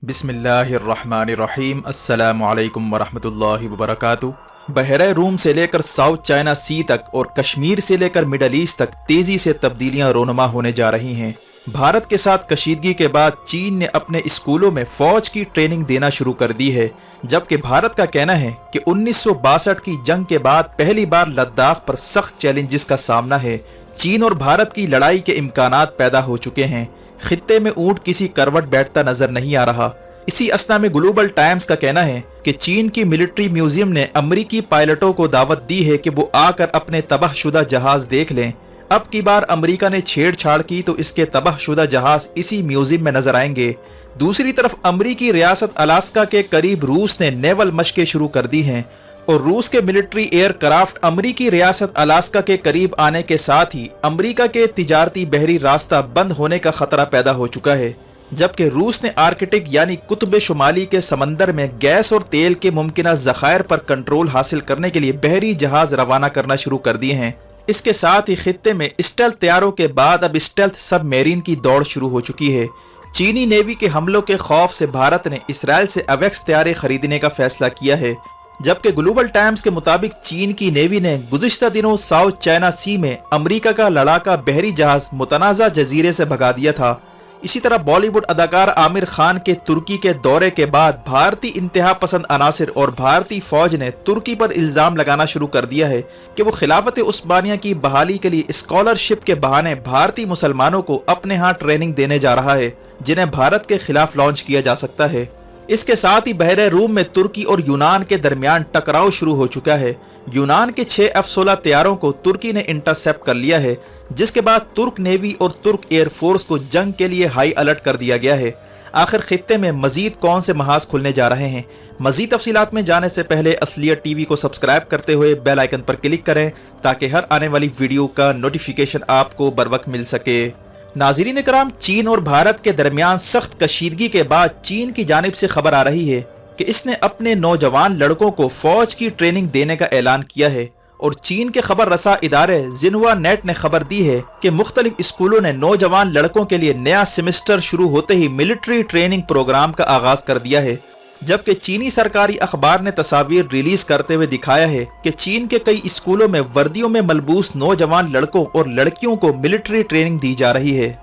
बिस्मिल्लाहिर्रहमानिर्रहीम अस्सलामु अलैकुम वरहमतुल्लाहि वबरकातुहू। बहरे रूम से लेकर साउथ चाइना सी तक और कश्मीर से लेकर मिडल ईस्ट तक तेज़ी से तब्दीलियां रोनुमा होने जा रही हैं। भारत के साथ कशीदगी के बाद चीन ने अपने स्कूलों में फ़ौज की ट्रेनिंग देना शुरू कर दी है, जबकि भारत का कहना है कि 1962 की जंग के बाद पहली बार लद्दाख पर सख्त चैलेंजेस का सामना है। चीन और भारत की लड़ाई के इम्कानात पैदा हो चुके हैं। खित्ते में ऊंट किसी करवट बैठता नजर नहीं आ रहा। इसी असना में ग्लोबल टाइम्स का कहना है कि चीन की मिलिट्री म्यूजियम ने अमरीकी पायलटों को दावत दी है कि वो आकर अपने तबाहशुदा जहाज देख लें। अब की बार अमेरिका ने छेड़छाड़ की तो इसके तबाहशुदा जहाज इसी म्यूजियम में नजर आएंगे। दूसरी तरफ अमरीकी रियासत अलास्का के करीब रूस ने नेवल मशकें शुरू कर दी हैं और रूस के मिलिट्री एयरक्राफ्ट अमरीकी रियासत अलास्का के करीब आने के साथ ही अमरीका के तिजारती बहरी रास्ता बंद होने का खतरा पैदा हो चुका है, जबकि रूस ने आर्कटिक यानी कुतुब शुमाली के समंदर में गैस और तेल के मुमकिना ज़खायर पर कंट्रोल हासिल करने के लिए बहरी जहाज रवाना करना शुरू कर दिए हैं। इसके साथ ही खित्ते में स्टेल्थ तैयारों के बाद अब स्टेल्थ सबमरीन की दौड़ शुरू हो चुकी है। चीनी नेवी के हमलों के खौफ से भारत ने इसराइल से अवेक्स तैयारे खरीदने का फैसला किया है, जबकि ग्लोबल टाइम्स के मुताबिक चीन की नेवी ने गुज़िश्ता दिनों साउथ चाइना सी में अमेरिका का लड़ाका बहरी जहाज मुतनाज़ा जजीरे से भगा दिया था। इसी तरह बॉलीवुड अदाकार आमिर खान के तुर्की के दौरे के बाद भारतीय इंतहा पसंद अनासिर और भारतीय फौज ने तुर्की पर इल्ज़ाम लगाना शुरू कर दिया है कि वो खिलाफत उस्मानिया की बहाली के लिए स्कॉलरशिप के बहाने भारतीय मुसलमानों को अपने यहाँ ट्रेनिंग देने जा रहा है, जिन्हें भारत के खिलाफ लॉन्च किया जा सकता है। इसके साथ ही बहरे रूम में तुर्की और यूनान के दरमियान टकराव शुरू हो चुका है। यूनान के 6 F-16 तैयारों को तुर्की ने इंटरसेप्ट कर लिया है, जिसके बाद तुर्क नेवी और तुर्क एयरफोर्स को जंग के लिए हाई अलर्ट कर दिया गया है। आखिर खित्ते में मजीद कौन से महाज खुलने जा रहे हैं? मजीद तफसीलात में जाने से पहले असलियत टीवी को सब्सक्राइब करते हुए बेल आइकन पर क्लिक करें ताकि हर आने वाली वीडियो का नोटिफिकेशन आपको बर वक्त मिल सके। नाज़रीन कराम, चीन और भारत के दरमियान सख्त कशीदगी के बाद चीन की जानिब से खबर आ रही है कि इसने अपने नौजवान लड़कों को फौज की ट्रेनिंग देने का ऐलान किया है और चीन के खबर रसा इदारे जिन्हुआ नेट ने खबर दी है कि मुख्तलिफ स्कूलों ने नौजवान लड़कों के लिए नया सेमेस्टर शुरू होते ही मिलिट्री ट्रेनिंग प्रोग्राम का आगाज कर दिया है, जबकि चीनी सरकारी अखबार ने तस्वीर रिलीज करते हुए दिखाया है कि चीन के कई स्कूलों में वर्दियों में मलबूस नौजवान लड़कों और लड़कियों को मिलिट्री ट्रेनिंग दी जा रही है।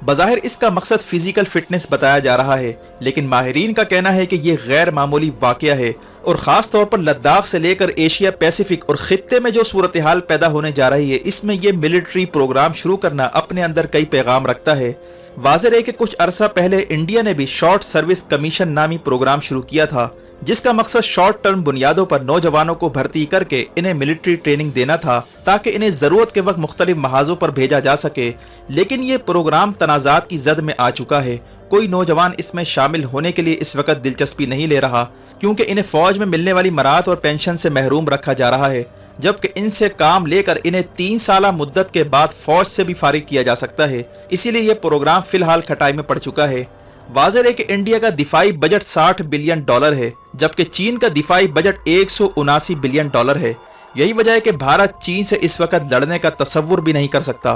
बज़ाहिर इसका मकसद फिजिकल फिटनेस बताया जा रहा है, लेकिन माहिरीन का कहना है कि ये गैर मामूली वाक़या है और ख़ास तौर पर लद्दाख से लेकर एशिया पैसिफिक और खित्ते में जो सूरत हाल पैदा होने जा रही है, इसमें यह मिलिट्री प्रोग्राम शुरू करना अपने अंदर कई पैगाम रखता है। वाज़ेह है कि कुछ अरसा पहले इंडिया ने भी शॉर्ट सर्विस कमीशन नामी प्रोग्राम शुरू किया था, जिसका मकसद शॉर्ट टर्म बुनियादों पर नौजवानों को भर्ती करके इन्हें मिलिट्री ट्रेनिंग देना था ताकि इन्हें ज़रूरत के वक्त मुख्तलिफ महाजों पर भेजा जा सके। लेकिन ये प्रोग्राम तनाज़ात की जद में आ चुका है। कोई नौजवान इसमें शामिल होने के लिए इस वक्त दिलचस्पी नहीं ले रहा, क्योंकि इन्हें फ़ौज में मिलने वाली मराहत और पेंशन से महरूम रखा जा रहा है, जबकि इनसे काम लेकर इन्हें 3 साल मुद्दत के बाद फ़ौज से भी फारिग किया जा सकता है। इसीलिए यह प्रोग्राम फ़िलहाल खटाई में पड़ चुका है। वाज़ेह है कि इंडिया का दिफाई बजट $60 बिलियन है, जबकि चीन का दिफाई बजट $179 बिलियन है। यही वजह है कि भारत चीन से इस वक्त लड़ने का तसव्वुर भी नहीं कर सकता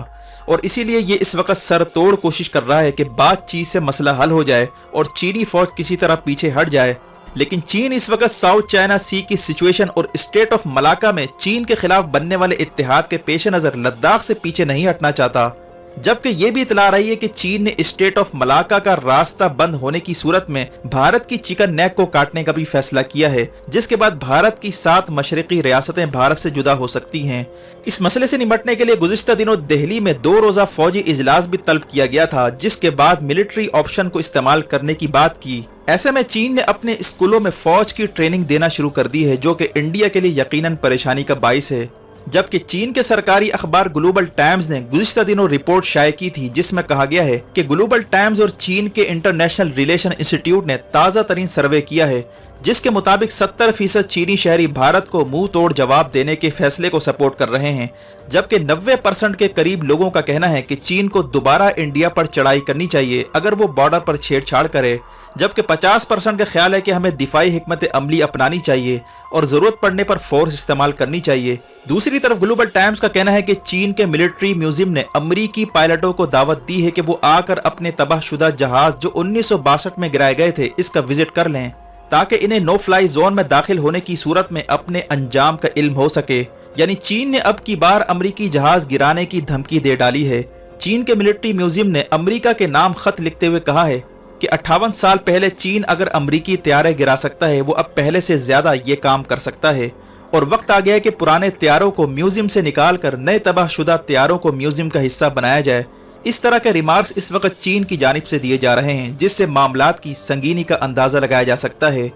और इसीलिए ये इस वक्त सरतोड़ कोशिश कर रहा है कि बातचीत से मसला हल हो जाए और चीनी फौज किसी तरह पीछे हट जाए। लेकिन चीन इस वक्त साउथ चाइना सी की सिचुएशन और स्टेट ऑफ मलाका में चीन के खिलाफ बनने वाले इत्तेहाद के पेश नज़र लद्दाख से पीछे नहीं हटना चाहता, जबकि ये भी इतला रही है कि चीन ने स्टेट ऑफ मलाका का रास्ता बंद होने की सूरत में भारत की चिकन नेक को काटने का भी फैसला किया है, जिसके बाद भारत की 7 मशरकी रियासतें भारत से जुदा हो सकती हैं। इस मसले से निपटने के लिए गुज़िश्ता दिनों दिल्ली में 2 रोज़ा फौजी इजलास भी तलब किया गया था, जिसके बाद मिलिट्री ऑप्शन को इस्तेमाल करने की बात की। ऐसे में चीन ने अपने स्कूलों में फौज की ट्रेनिंग देना शुरू कर दी है, जो कि इंडिया के लिए यकीनन परेशानी का बाइस है। जबकि चीन के सरकारी अखबार ग्लोबल टाइम्स ने गुज़िश्ता दिनों रिपोर्ट शाये की थी, जिसमें कहा गया है कि ग्लोबल टाइम्स और चीन के इंटरनेशनल रिलेशन इंस्टीट्यूट ने ताज़ा तरीन सर्वे किया है, जिस के मुताबिक 70% चीनी शहरी भारत को मुंह तोड़ जवाब देने के फैसले को सपोर्ट कर रहे हैं, जबकि 90% के करीब लोगों का कहना है कि चीन को दोबारा इंडिया पर चढ़ाई करनी चाहिए अगर वो बॉर्डर पर छेड़छाड़ करे, जबकि 50% का ख्याल है कि हमें दिफाई हिकमत अमली अपनानी चाहिए और ज़रूरत पड़ने पर फोर्स इस्तेमाल करनी चाहिए। दूसरी तरफ ग्लोबल टाइम्स का कहना है कि चीन के मिलिट्री म्यूजियम ने अमरीकी पायलटों को दावत दी है कि वो आकर अपने तबाहशुदा जहाज जो 1962 में गिराए गए थे इसका विजिट कर लें, ताकि इन्हें नो फ्लाई जोन में दाखिल होने की सूरत में अपने अंजाम का इल्म हो सके। यानी चीन ने अब की बार अमरीकी जहाज गिराने की धमकी दे डाली है। चीन के मिलिट्री म्यूजियम ने अमरीका के नाम खत लिखते हुए कहा है कि 58 साल पहले चीन अगर अमरीकी तैयारे गिरा सकता है, वो अब पहले से ज्यादा ये काम कर सकता है और वक्त आ गया है कि पुराने तैयारों को म्यूजियम से निकाल कर नए तबाहशुदा तैयारों को म्यूजियम का हिस्सा बनाया जाए। इस तरह के रिमार्क्स इस वक्त चीन की जानिब से दिए जा रहे हैं, जिससे मामलात की संगीनी का अंदाजा लगाया जा सकता है।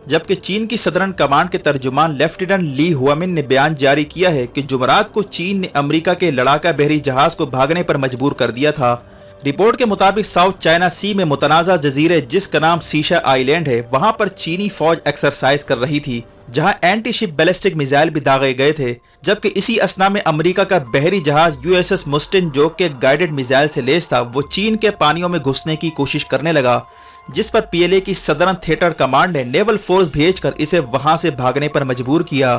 जबकि चीन की सदरन कमांड के तर्जुमान लेफ्टिनेंट ली हुआमिन ने बयान जारी किया है कि जुमरात को चीन ने अमेरिका के लड़ाका बहरी जहाज को भागने पर मजबूर कर दिया था। रिपोर्ट के मुताबिक साउथ चाइना सी में मुतनाज़ा जजीरे जिसका नाम सीशा आइलैंड है, वहां पर चीनी फौज एक्सरसाइज कर रही थी, जहां एंटी शिप बैलिस्टिक मिसाइल भी दागे गए थे। जबकि इसी असना में अमेरिका का बहरी जहाज यूएसएस मुस्टिन जो के गाइडेड मिसाइल से लैस था, वो चीन के पानियों में घुसने की कोशिश करने लगा, जिस पर पीएलए की सदर्न थिएटर कमांड ने नेवल फोर्स भेजकर इसे वहां से भागने पर मजबूर किया।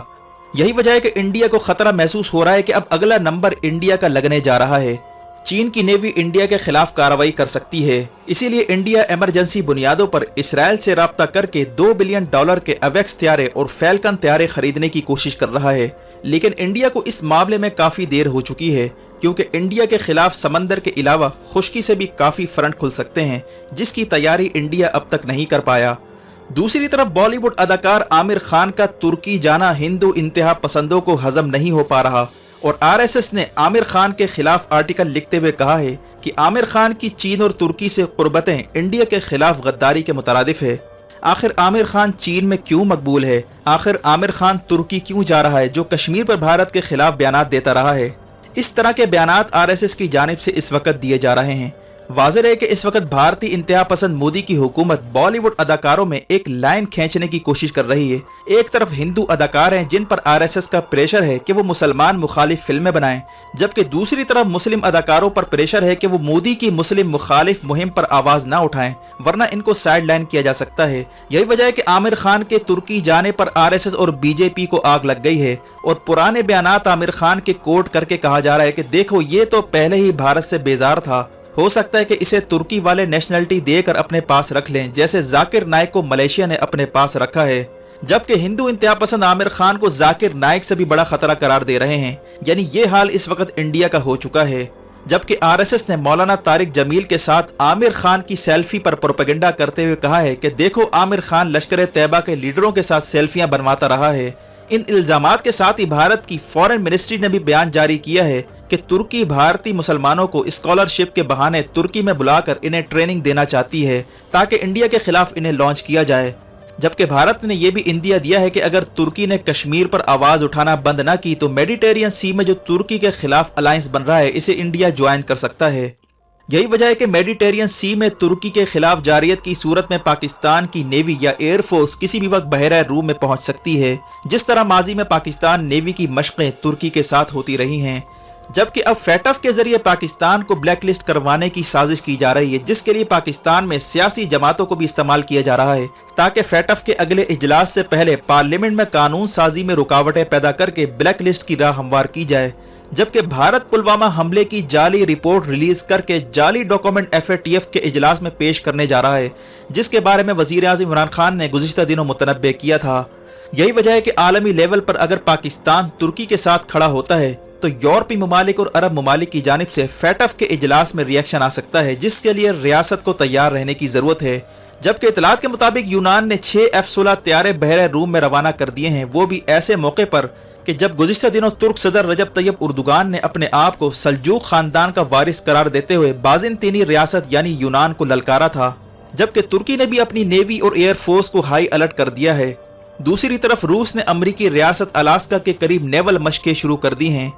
यही वजह है कि इंडिया को खतरा महसूस हो रहा है कि अब अगला नंबर इंडिया का लगने जा रहा है। चीन की नेवी इंडिया के खिलाफ कार्रवाई कर सकती है, इसीलिए इंडिया इमरजेंसी बुनियादों पर इसराइल से राब्ता करके $2 बिलियन के अवेक्स तैयारे और फैल्कन तैयारे खरीदने की कोशिश कर रहा है। लेकिन इंडिया को इस मामले में काफ़ी देर हो चुकी है, क्योंकि इंडिया के खिलाफ समंदर के अलावा खुश्की से भी काफ़ी फ्रंट खुल सकते हैं, जिसकी तैयारी इंडिया अब तक नहीं कर पाया। दूसरी तरफ बॉलीवुड अदाकार आमिर खान का तुर्की जाना हिंदू इंतहा पसंदों को हजम नहीं हो पा रहा और आरएसएस ने आमिर खान के खिलाफ आर्टिकल लिखते हुए कहा है कि आमिर खान की चीन और तुर्की से कुर्बतें इंडिया के खिलाफ गद्दारी के मुतरादिफ है। आखिर आमिर खान चीन में क्यों मकबूल है? आखिर आमिर खान तुर्की क्यों जा रहा है, जो कश्मीर पर भारत के खिलाफ बयानात देता रहा है? इस तरह के बयानात आरएसएस की जानिब से इस वक्त दिए जा रहे हैं। वाज़ेह है कि इस वक्त भारतीय इंतहा पसंद मोदी की हुकूमत बॉलीवुड अदाकारों में एक लाइन खींचने की कोशिश कर रही है। एक तरफ हिंदू अदाकार हैं जिन पर आरएसएस का प्रेशर है कि वो मुसलमान मुखालिफ फिल्में बनाएं, जबकि दूसरी तरफ मुस्लिम अदाकारों पर प्रेशर है कि वो मोदी की मुस्लिम मुखालिफ मुहिम पर आवाज़ ना उठाएं, वरना इनको साइड लाइन किया जा सकता है। यही वजह है कि आमिर खान के तुर्की जाने पर आरएसएस और बीजेपी को आग लग गई है और पुराने बयानात आमिर खान के कोट करके कहा जा रहा है कि देखो ये तो पहले ही भारत से बेजार था, हो सकता है कि इसे तुर्की वाले नेशनलिटी देकर अपने पास रख लें, जैसे जाकिर नाइक को मलेशिया ने अपने पास रखा है। जबकि हिंदू इंतहा पसंद आमिर खान को जाकिर नाइक से भी बड़ा खतरा करार दे रहे हैं। यानी ये हाल इस वक्त इंडिया का हो चुका है। जबकि आरएसएस ने मौलाना तारिक जमील के साथ आमिर खान की सेल्फी पर प्रोपेगेंडा करते हुए कहा है कि देखो आमिर खान लश्कर तैयबा के लीडरों के साथ सेल्फियां बनवाता रहा है। इन इल्जामात के साथ ही भारत की फॉरेन मिनिस्ट्री ने भी बयान जारी किया है कि तुर्की भारतीय मुसलमानों को स्कॉलरशिप के बहाने तुर्की में बुलाकर इन्हें ट्रेनिंग देना चाहती है ताकि इंडिया के खिलाफ इन्हें लॉन्च किया जाए। जबकि भारत ने यह भी इंदिया दिया है कि अगर तुर्की ने कश्मीर पर आवाज़ उठाना बंद ना की तो मेडिटेरियन सी में जो तुर्की के खिलाफ अलायंस बन रहा है इसे इंडिया ज्वाइन कर सकता है। यही वजह है कि मेडिटेरियन सी में तुर्की के खिलाफ जारियत की सूरत में पाकिस्तान की नेवी या एयरफोर्स किसी भी वक्त बहरा रूम में पहुंच सकती है, जिस तरह माजी में पाकिस्तान नेवी की मशक़ें तुर्की के साथ होती रही हैं। जबकि अब फैटफ के जरिए पाकिस्तान को ब्लैक लिस्ट करवाने की साजिश की जा रही है, जिसके लिए पाकिस्तान में सियासी जमातों को भी इस्तेमाल किया जा रहा है ताकि फैटफ के अगले इजलास से पहले पार्लियामेंट में कानून साजी में रुकावटें पैदा करके ब्लैक लिस्ट की राह हमवार की जाए। जबकि भारत पुलवामा हमले की जाली रिपोर्ट रिलीज करके जाली डॉक्यूमेंट एफएटीएफ के इजलास में पेश करने जा रहा है, जिसके बारे में वजीर आज़म इमरान खान ने गुज़िश्ता दिनों मुतनब्बे किया था। यही वजह है कि आलमी लेवल पर अगर पाकिस्तान तुर्की के साथ खड़ा होता है तो यूरोपीय ममालिक और अरब ममालिक की जानिब से फैटफ के इजलास में रिएक्शन आ सकता है, जिसके लिए रियासत को तैयार रहने की ज़रूरत है। जबकि इतलात के मुताबिक यूनान ने 6 F-16 तैयारे बहरे रूम में रवाना कर दिए हैं, वो भी ऐसे मौके पर कि जब गुज़िश्ता दिनों तुर्क सदर रजब तैयब उर्दुगान ने अपने आप को सल्जूक खानदान का वारिस करार देते हुए बाज़िंतीनी रियासत यानी यूनान को ललकारा था। जबकि तुर्की ने भी अपनी नेवी और एयरफोर्स को हाई अलर्ट कर दिया है। दूसरी तरफ रूस ने अमरीकी रियासत अलास्का के करीब नेवल मशकें शुरू कर दी हैं।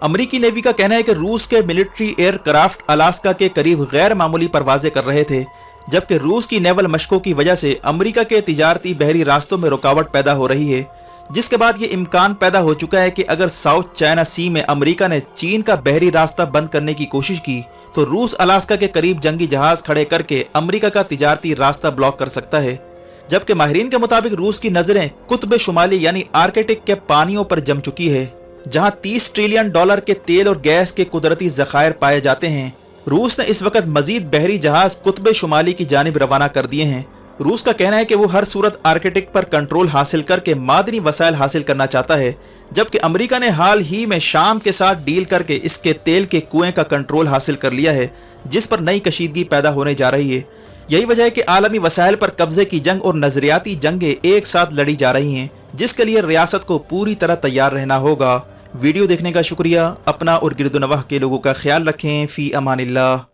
अमरीकी नेवी का कहना है कि रूस के मिलिट्री एयरक्राफ्ट अलास्का के करीब गैर मामूली परवाजें कर रहे थे, जबकि रूस की नेवल मशकों की वजह से अमेरिका के तिजारती बहरी रास्तों में रुकावट पैदा हो रही है, जिसके बाद ये इम्कान पैदा हो चुका है कि अगर साउथ चाइना सी में अमेरिका ने चीन का बहरी रास्ता बंद करने की कोशिश की तो रूस अलास्का के करीब जंगी जहाज खड़े करके अमेरिका का तिजारती रास्ता ब्लॉक कर सकता है। जबकि माहिरीन के मुताबिक रूस की नजरें कुतुब शुमाली यानी आर्कटिक के पानियों पर जम चुकी है, जहां 30 ट्रिलियन डॉलर के तेल और गैस के कुदरती जखायर पाए जाते हैं। रूस ने इस वक्त मजीद बहरी जहाज कुतुब शुमाली की जानिब रवाना कर दिए हैं। रूस का कहना है कि वो हर सूरत आर्कटिक पर कंट्रोल हासिल करके मादनी वसाइल हासिल करना चाहता है, जबकि अमेरिका ने हाल ही में शाम के साथ डील करके इसके तेल के कुएं का कंट्रोल हासिल कर लिया है, जिस पर नई कशीदगी पैदा होने जा रही है। यही वजह है कि आलमी वसाइल पर कब्जे की जंग और नजरियाती जंगें एक साथ लड़ी जा रही हैं, जिसके लिए रियासत को पूरी तरह तैयार रहना होगा। वीडियो देखने का शुक्रिया। अपना और गिरदोनवाह के लोगों का ख्याल रखें। फी अमानिल्लाह।